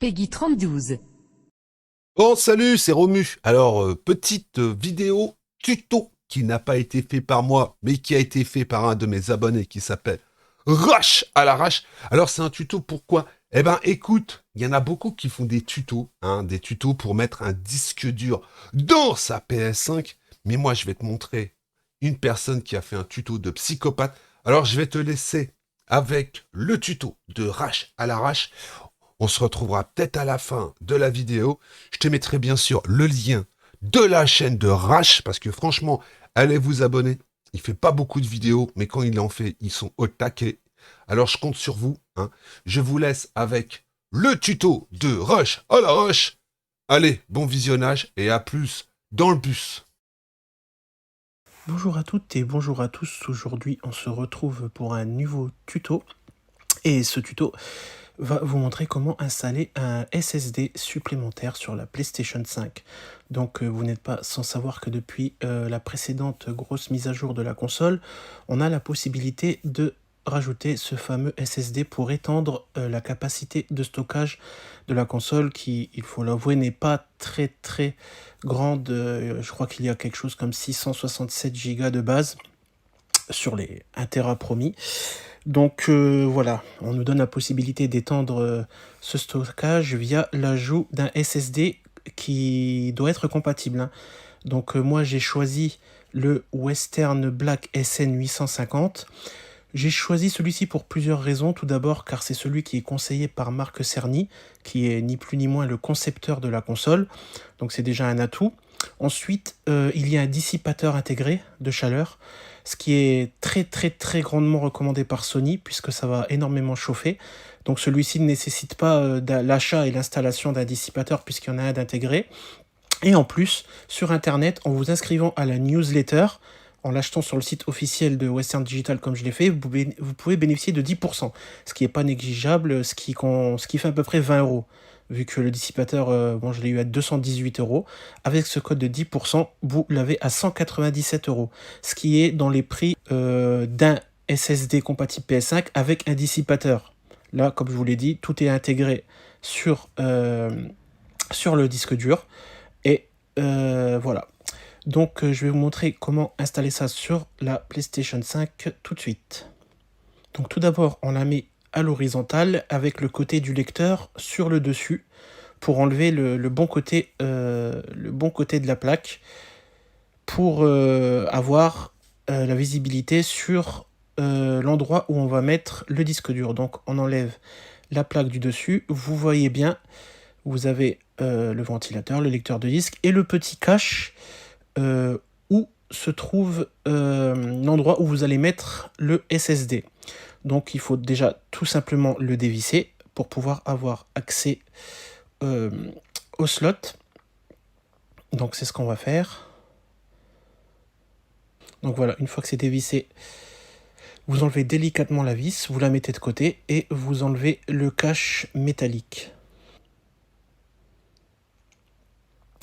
Peggy 3012. Bon, salut, c'est Romu. Alors, petite vidéo tuto qui n'a pas été fait par moi, mais qui a été fait par un de mes abonnés qui s'appelle Rush à l'arrache. Alors, c'est un tuto pourquoi? Eh ben, écoute, il y en a beaucoup qui font des tutos pour mettre un disque dur dans sa PS5. Mais moi, je vais te montrer une personne qui a fait un tuto de psychopathe. Alors, je vais te laisser avec le tuto de Rush à l'arrache. On se retrouvera peut-être à la fin de la vidéo. Je te mettrai bien sûr le lien de la chaîne de Rash, parce que franchement, allez vous abonner. Il fait pas beaucoup de vidéos, mais quand il en fait, ils sont au taquet. Alors je compte sur vous. Je vous laisse avec le tuto de Rush à la Rush. Allez, bon visionnage et à plus dans le bus. Bonjour à toutes et bonjour à tous. Aujourd'hui, on se retrouve pour un nouveau tuto. Et ce tuto va vous montrer comment installer un SSD supplémentaire sur la PlayStation 5. Donc vous n'êtes pas sans savoir que depuis la précédente grosse mise à jour de la console, on a la possibilité de rajouter ce fameux SSD pour étendre la capacité de stockage de la console qui, il faut l'avouer, n'est pas très grande. Je crois qu'il y a quelque chose comme 667 Go de base sur les 1 Tera promis. Donc voilà, on nous donne la possibilité d'étendre ce stockage via l'ajout d'un SSD qui doit être compatible. Donc moi j'ai choisi le Western Black SN850. J'ai choisi celui-ci pour plusieurs raisons. Tout d'abord car c'est celui qui est conseillé par Marc Cerny, qui est ni plus ni moins le concepteur de la console. Donc c'est déjà un atout. Ensuite, il y a un dissipateur intégré de chaleur, ce qui est très grandement recommandé par Sony, puisque ça va énormément chauffer. Donc celui-ci ne nécessite pas l'achat et l'installation d'un dissipateur, puisqu'il y en a un d'intégré. Et en plus, sur Internet, en vous inscrivant à la newsletter, en l'achetant sur le site officiel de Western Digital comme je l'ai fait, vous pouvez bénéficier de 10%, ce qui n'est pas négligeable, ce qui fait à peu près 20 €. Vu que le dissipateur, je l'ai eu à 218 €. Avec ce code de 10%, vous l'avez à 197 €, ce qui est dans les prix d'un SSD compatible PS5 avec un dissipateur. Là, comme je vous l'ai dit, tout est intégré sur le disque dur. Et voilà. Donc je vais vous montrer comment installer ça sur la PlayStation 5 tout de suite. Donc tout d'abord, on la met à l'horizontale avec le côté du lecteur sur le dessus pour enlever le bon côté de la plaque, pour avoir la visibilité sur l'endroit où on va mettre le disque dur. Donc on enlève la plaque du dessus. Vous voyez bien, vous avez le ventilateur, le lecteur de disque et le petit cache où se trouve l'endroit où vous allez mettre le SSD. Donc il faut déjà tout simplement le dévisser pour pouvoir avoir accès au slot. Donc c'est ce qu'on va faire. Donc voilà, une fois que c'est dévissé, vous enlevez délicatement la vis, vous la mettez de côté et vous enlevez le cache métallique.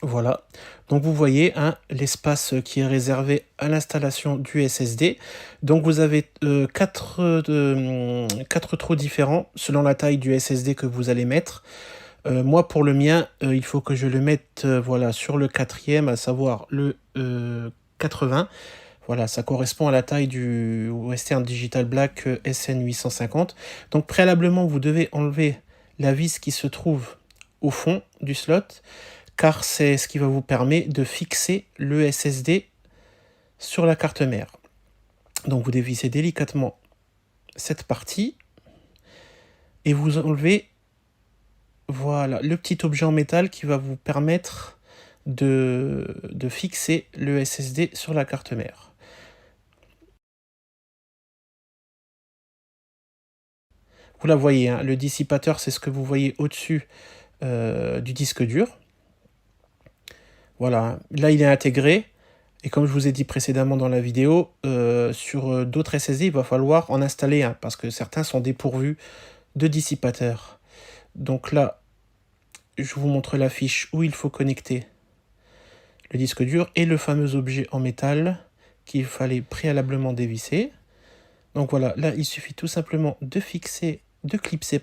Voilà, donc vous voyez l'espace qui est réservé à l'installation du SSD. Donc vous avez quatre trous différents selon la taille du SSD que vous allez mettre. Moi pour le mien, il faut que je le mette voilà, sur le 4e, à savoir le 80. Voilà, ça correspond à la taille du Western Digital Black SN850. Donc préalablement, vous devez enlever la vis qui se trouve au fond du slot, car c'est ce qui va vous permettre de fixer le SSD sur la carte mère. Donc vous dévissez délicatement cette partie et vous enlevez voilà, le petit objet en métal qui va vous permettre de fixer le SSD sur la carte mère. Vous la voyez, le dissipateur, c'est ce que vous voyez au-dessus du disque dur. Voilà, là il est intégré, et comme je vous ai dit précédemment dans la vidéo, sur d'autres SSD, il va falloir en installer un, parce que certains sont dépourvus de dissipateur. Donc là, je vous montre la fiche où il faut connecter le disque dur et le fameux objet en métal qu'il fallait préalablement dévisser. Donc voilà, là il suffit tout simplement de clipser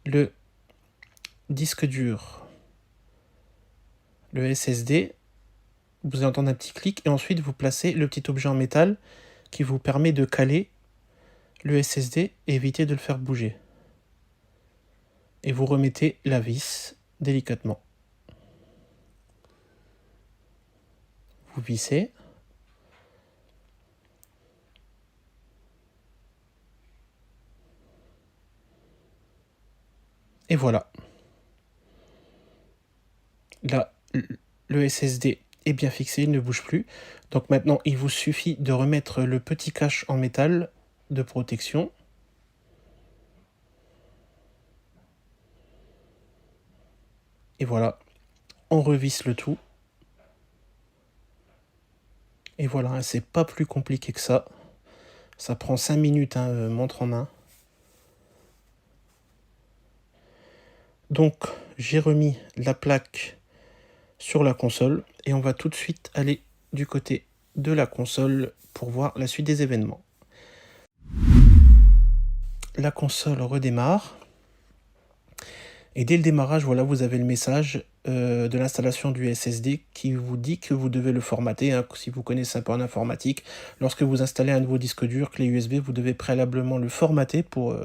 le disque dur, le SSD, vous allez entendre un petit clic et ensuite vous placez le petit objet en métal qui vous permet de caler le SSD et éviter de le faire bouger. Et vous remettez la vis délicatement. Vous vissez. Et voilà. Là, le SSD est bien fixé, il ne bouge plus. Donc maintenant, il vous suffit de remettre le petit cache en métal de protection. Et voilà, on revisse le tout. Et voilà, hein, c'est pas plus compliqué que ça. Ça prend 5 minutes, hein, montre en main. Donc, j'ai remis la plaque sur la console et on va tout de suite aller du côté de la console pour voir la suite des événements. La console redémarre et dès le démarrage, voilà, vous avez le message de l'installation du SSD qui vous dit que vous devez le formater, hein, si vous connaissez un peu en informatique. Lorsque vous installez un nouveau disque dur, clé USB, vous devez préalablement le formater pour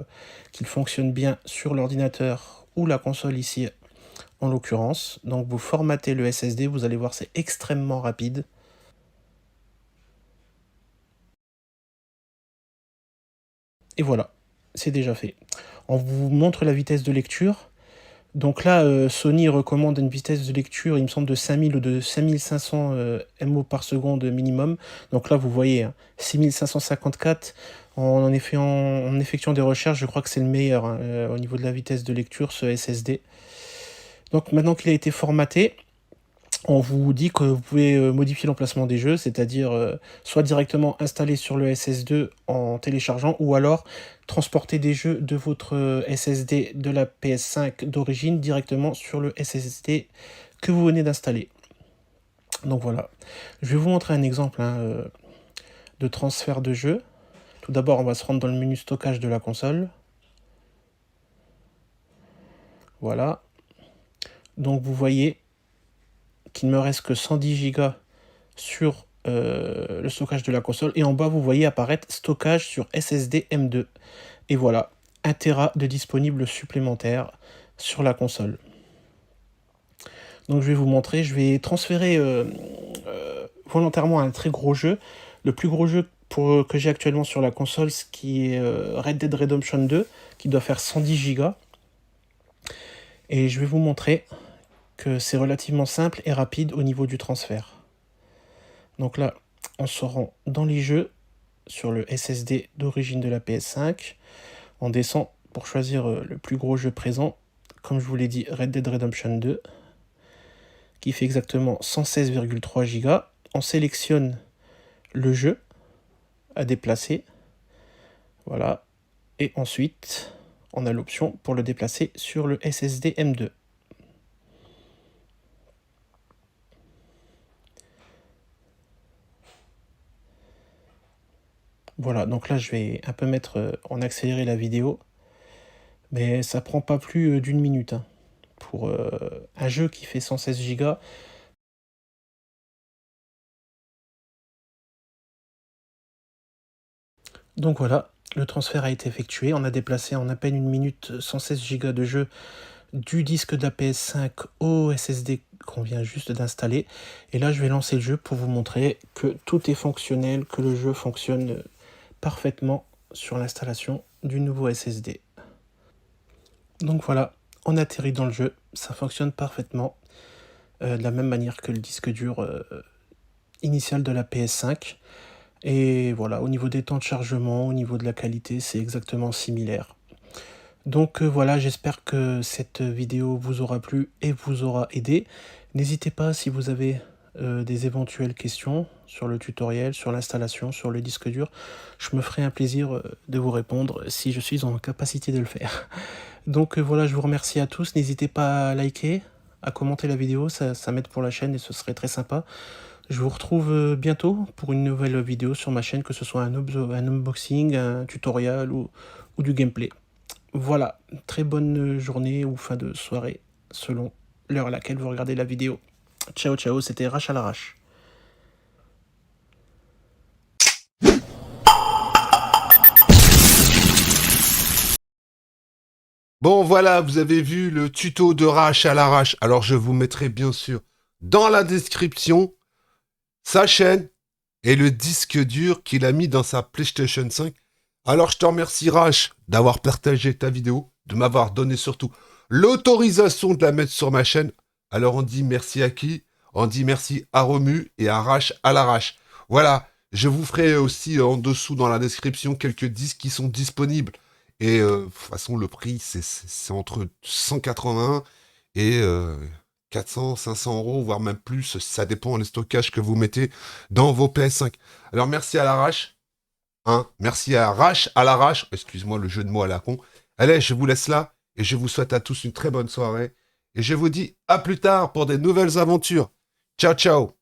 qu'il fonctionne bien sur l'ordinateur ou la console ici en l'occurrence. Donc vous formatez le SSD, vous allez voir c'est extrêmement rapide. Et voilà, c'est déjà fait. On vous montre la vitesse de lecture. Donc là, Sony recommande une vitesse de lecture, il me semble, de 5000 ou de 5500 MO par seconde minimum. Donc là, vous voyez, hein, 6554, en effectuant des recherches, je crois que c'est le meilleur hein, au niveau de la vitesse de lecture, ce SSD. Donc maintenant qu'il a été formaté, on vous dit que vous pouvez modifier l'emplacement des jeux, c'est-à-dire soit directement installer sur le SS2 en téléchargeant, ou alors transporter des jeux de votre SSD de la PS5 d'origine directement sur le SSD que vous venez d'installer. Donc voilà, je vais vous montrer un exemple hein, de transfert de jeu. Tout d'abord, on va se rendre dans le menu stockage de la console. Voilà. Donc vous voyez qu'il ne me reste que 110 Go sur le stockage de la console. Et en bas, vous voyez apparaître stockage sur SSD M2. Et voilà, 1 Tera de disponible supplémentaire sur la console. Donc je vais vous montrer, je vais transférer volontairement un très gros jeu. Le plus gros jeu que j'ai actuellement sur la console, ce qui est Red Dead Redemption 2, qui doit faire 110 Go. Et je vais vous montrer que c'est relativement simple et rapide au niveau du transfert. Donc là, on se rend dans les jeux sur le SSD d'origine de la PS5. On descend pour choisir le plus gros jeu présent. Comme je vous l'ai dit, Red Dead Redemption 2, qui fait exactement 116,3 Go. On sélectionne le jeu à déplacer. Voilà. Et ensuite, on a l'option pour le déplacer sur le SSD M2. Voilà, donc là je vais un peu mettre en accéléré la vidéo, mais ça prend pas plus d'une minute hein, pour un jeu qui fait 116 Go. Donc voilà, le transfert a été effectué, on a déplacé en à peine une minute 116 Go de jeu du disque de la PS5 au SSD qu'on vient juste d'installer. Et là je vais lancer le jeu pour vous montrer que tout est fonctionnel, que le jeu fonctionne parfaitement sur l'installation du nouveau SSD. Donc voilà, on atterrit dans le jeu, ça fonctionne parfaitement, de la même manière que le disque dur initial de la PS5. Et voilà, au niveau des temps de chargement, au niveau de la qualité, c'est exactement similaire. Donc voilà, j'espère que cette vidéo vous aura plu et vous aura aidé. N'hésitez pas si vous avez des éventuelles questions sur le tutoriel, sur l'installation, sur le disque dur. Je me ferai un plaisir de vous répondre si je suis en capacité de le faire. Donc voilà, je vous remercie à tous. N'hésitez pas à liker, à commenter la vidéo, ça m'aide pour la chaîne et ce serait très sympa. Je vous retrouve bientôt pour une nouvelle vidéo sur ma chaîne, que ce soit un unboxing, un tutoriel ou du gameplay. Voilà, très bonne journée ou fin de soirée selon l'heure à laquelle vous regardez la vidéo. Ciao, ciao, c'était Rache à l'arrache. Bon, voilà, vous avez vu le tuto de Rache à l'arrache. Alors, je vous mettrai bien sûr dans la description sa chaîne et le disque dur qu'il a mis dans sa PlayStation 5. Alors, je te remercie, Rache, d'avoir partagé ta vidéo, de m'avoir donné surtout l'autorisation de la mettre sur ma chaîne. Alors, on dit merci à qui? On dit merci à Romu et à Rache à l'arrache. Voilà, je vous ferai aussi en dessous dans la description quelques disques qui sont disponibles. Et de toute façon, le prix, c'est entre 180 et 400, 500 euros, voire même plus. Ça dépend des stockages que vous mettez dans vos PS5. Alors, merci à l'arrache. Hein, merci à Rache à l'arrache. Excuse-moi le jeu de mots à la con. Allez, je vous laisse là et je vous souhaite à tous une très bonne soirée. Et je vous dis à plus tard pour des nouvelles aventures. Ciao, ciao.